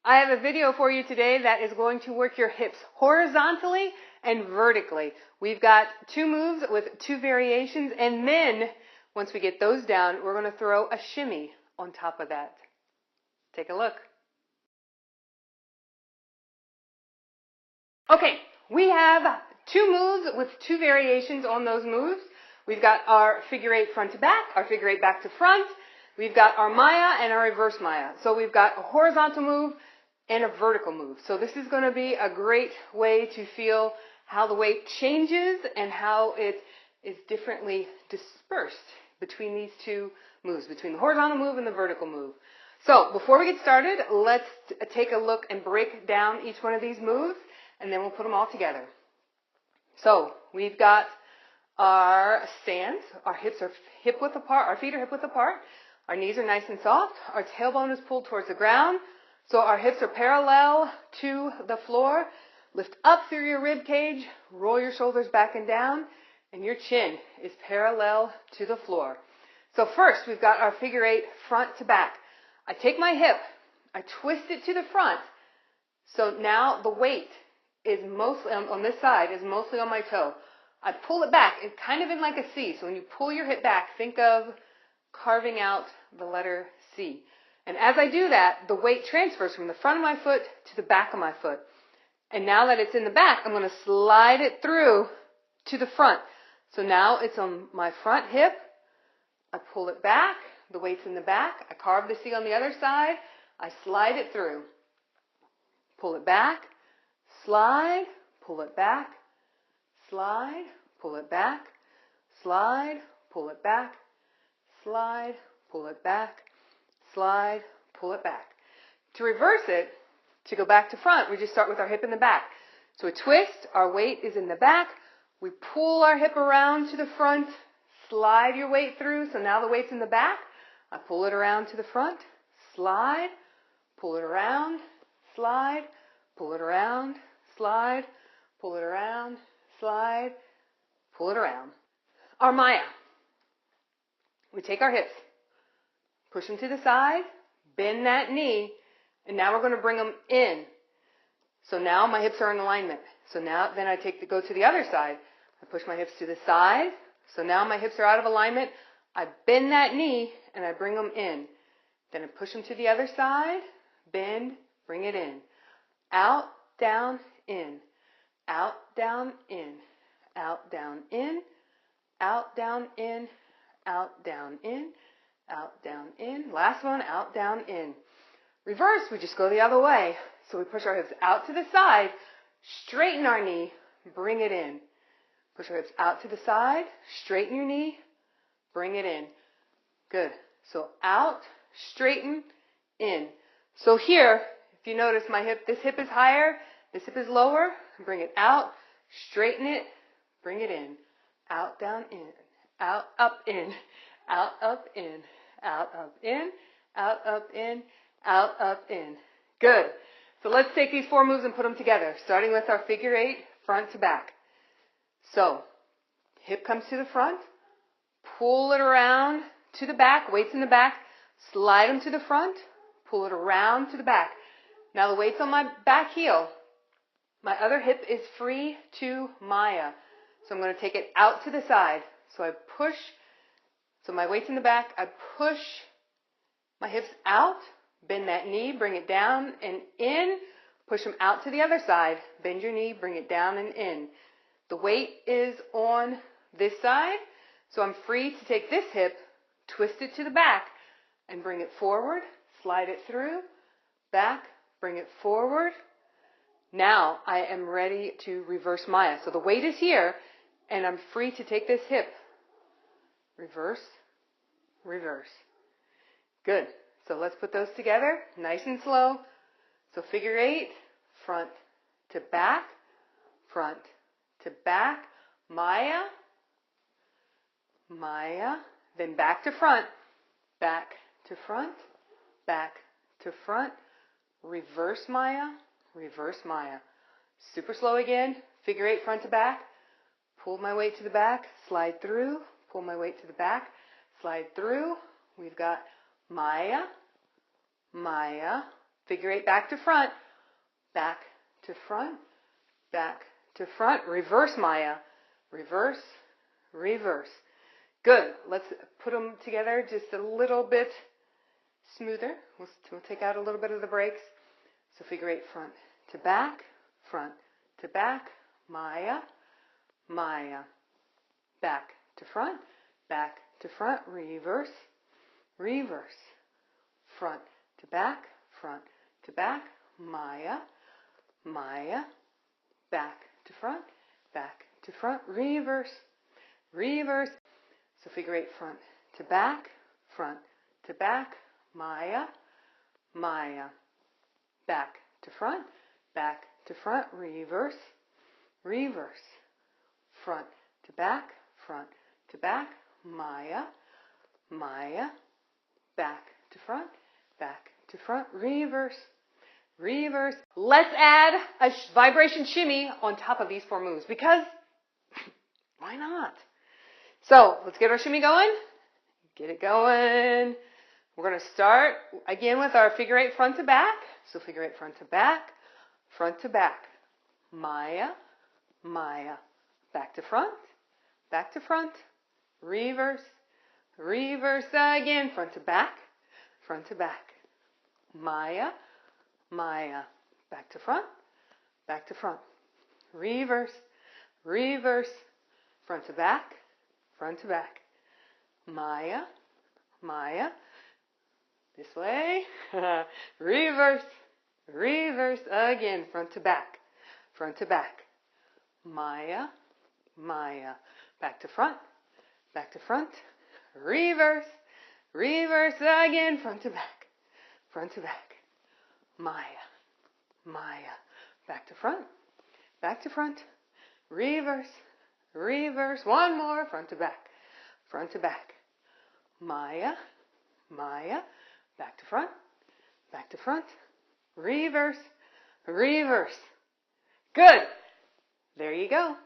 I have a video for you today that is going to work your hips horizontally and vertically. We've got two moves with two variations, and then once we get those down, we're going to throw a shimmy on top of that. Take a look. Okay, we have two moves with two variations on those moves. We've got our figure eight front to back, our figure eight back to front. We've got our Maya and our reverse Maya. So we've got a horizontal move and a vertical move. So this is going to be a great way to feel how the weight changes and how it is differently dispersed between these two moves, between the horizontal move and the vertical move. So before we get started, let's take a look and break down each one of these moves, and then we'll put them all together. So we've got our stance. Our hips are hip width apart. Our feet are hip width apart. Our knees are nice and soft. Our tailbone is pulled towards the ground. So our hips are parallel to the floor. Lift up through your rib cage. Roll your shoulders back and down. And your chin is parallel to the floor. So first, we've got our figure eight front to back. I take my hip. I twist it to the front. So now the weight is mostly on this side, is mostly on my toe. I pull it back. It's kind of in like a C. So when you pull your hip back, think of carving out the letter C. And as I do that, the weight transfers from the front of my foot to the back of my foot. And now that it's in the back, I'm going to slide it through to the front. So now it's on my front hip. I pull it back. The weight's in the back. I carve the C on the other side. I slide it through. Pull it back. Slide. Pull it back. Slide. Pull it back. Slide. Pull it back. Slide. Pull it back. Slide. Pull it back. To reverse it, to go back to front, we just start with our hip in the back. So a twist, our weight is in the back. We pull our hip around to the front, slide your weight through. So now the weight's in the back. I pull it around to the front, slide, pull it around, slide, pull it around, slide, pull it around, slide, pull it around. Our Maya. We take our hips, push them to the side, bend that knee, and now we're going to bring them in. So now my hips are in alignment. So now then I go to the other side. I push my hips to the side. So now my hips are out of alignment. I bend that knee and I bring them in. Then I push them to the other side, bend, bring it in. Out, down, in. Out, down, in. Out, down, in. Out, down, in. Out, down, in. Out, down, in. Last one, out, down, in. Reverse, we just go the other way. So we push our hips out to the side, straighten our knee, bring it in. Push our hips out to the side, straighten your knee, bring it in. Good. So out, straighten, in. So here, if you notice my hip, this hip is higher, this hip is lower. Bring it out, straighten it, bring it in. Out, down, in. Out, up, in. Out, up, in. Out, up, in. Out, up, in. Out, up, in. Good. So let's take these four moves and put them together, starting with our figure eight, front to back. So, hip comes to the front, pull it around to the back, weights in the back, slide them to the front, pull it around to the back. Now the weight's on my back heel. My other hip is free to Maya. So I'm going to take it out to the side. So I push, so my weight's in the back, I push my hips out, bend that knee, bring it down and in, push them out to the other side, bend your knee, bring it down and in. The weight is on this side, so I'm free to take this hip, twist it to the back, and bring it forward, slide it through, back, bring it forward. Now I am ready to reverse Maya. So the weight is here, and I'm free to take this hip, reverse, reverse. Good. So let's put those together, nice and slow. So figure eight, front to back, front to back, Maya, Maya, then back to front, back to front, back to front, reverse Maya, reverse Maya. Super slow again, figure eight, front to back, pull my weight to the back, slide through, pull my weight to the back, slide through. We've got Maya, Maya, figure eight back to front, back to front, back to front, reverse Maya, reverse, reverse. Good. Let's put them together just a little bit smoother. We'll take out a little bit of the breaks. So figure eight front to back, Maya, Maya, back to front, reverse, reverse, front to back, Maya, Maya, back to front, reverse, reverse. So figure eight front to back, Maya, Maya, back to front, reverse, reverse, front to back, Maya, Maya, back to front, reverse, reverse. Let's add a vibration shimmy on top of these four moves because why not? So let's get our shimmy going. Get it going. We're going to start again with our figure eight front to back. So figure eight front to back, Maya, Maya, back to front, reverse, reverse again, front to back, Maya, Maya, back to front, reverse, reverse, front to back, Maya, Maya, this way, reverse, reverse again, front to back, Maya, Maya, back to front, reverse, reverse again, front to back, Maya, Maya, back to front, reverse, reverse, one more, front to back, Maya, Maya, back to front, reverse, reverse. Good. There you go.